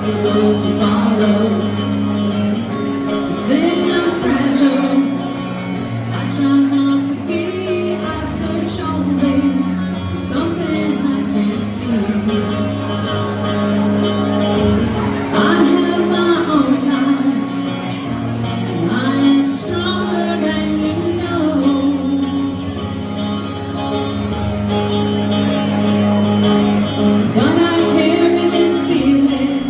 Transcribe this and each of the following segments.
impossible to follow. You say I'm fragile, I try not to be. I search only for something I can't see. I have my own life, and I am stronger than you know. But I carry this feeling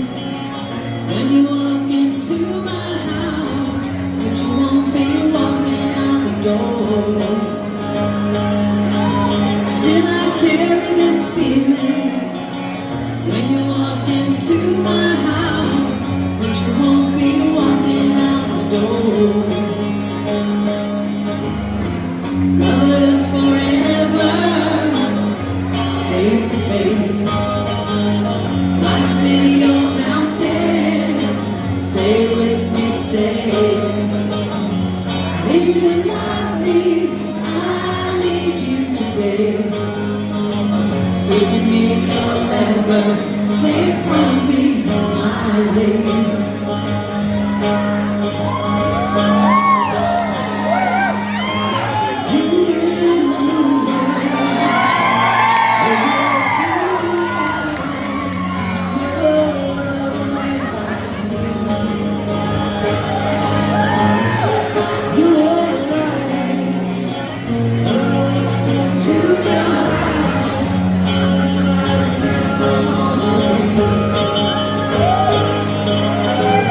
when you walk into my house that you won't be walking out the door. Still I carry this feeling when you walk into my house that you won't be walking out the door. Lovers forever, face to face. My city or mountain, stay with me, stay. I need you to love me, I need you today. Give to me your lever, take from me my lace.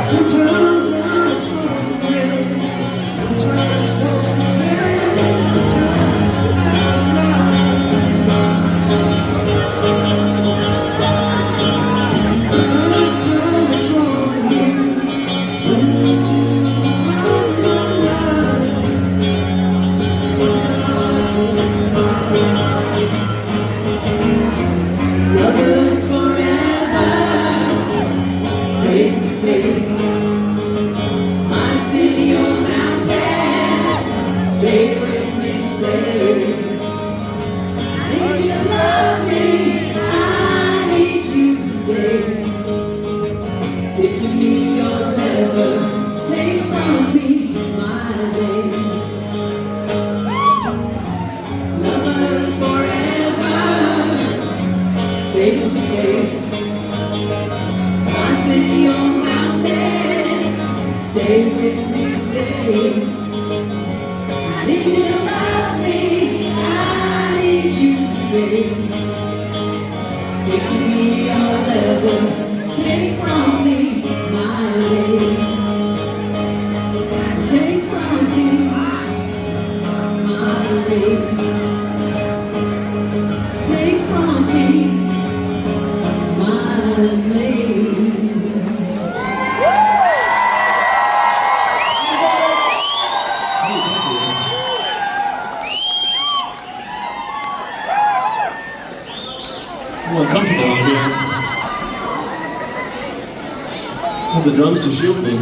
Sometimes I'm strong, yeah. Sometimes it's bad, sometimes I'm right. But my time is on you. When you run my life, somehow I do it. Lovers forever, face to face. My city or mountain, stay with me, stay. I need you to love me, I need you today. Give to me your lever, take from me my lace. Lovers forever, face to face. My city or mountain, stay with me, stay. I need you to love me, I need you today. Give to me your leather, take from me my lace. Take from me my lace. Take from me my lace. I'm more comfortable out here. I have the drums to shield me.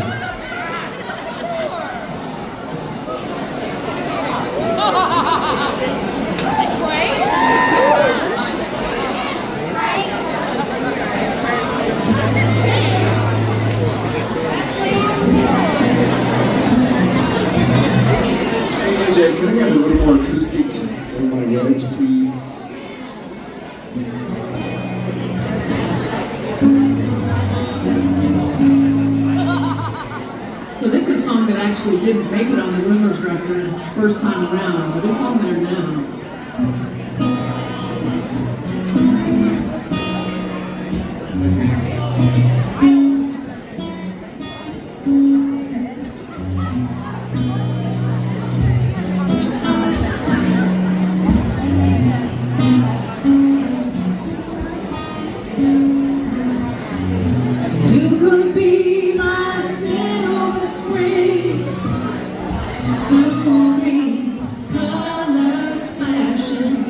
Hey AJ, can I have a little more acoustic in my reds, please? So this is a song that actually didn't make it on the Rumors record first time around, but it's on there now. You could be my silver spring, blue green colors flashing.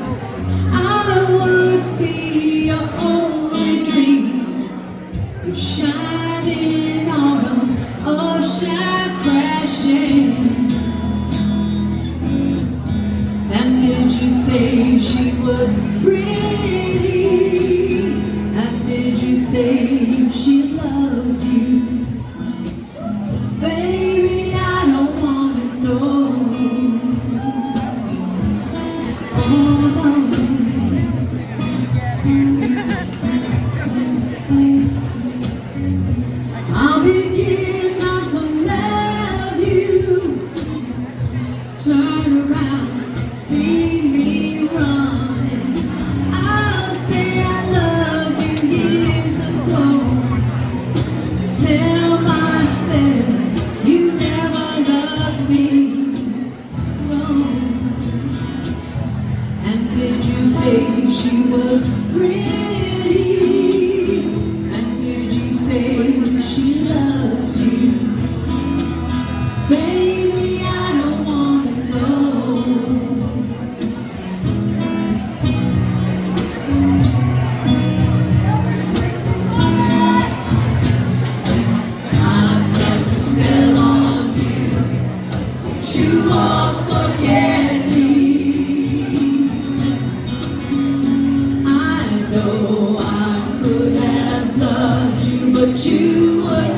I could have loved you, but you were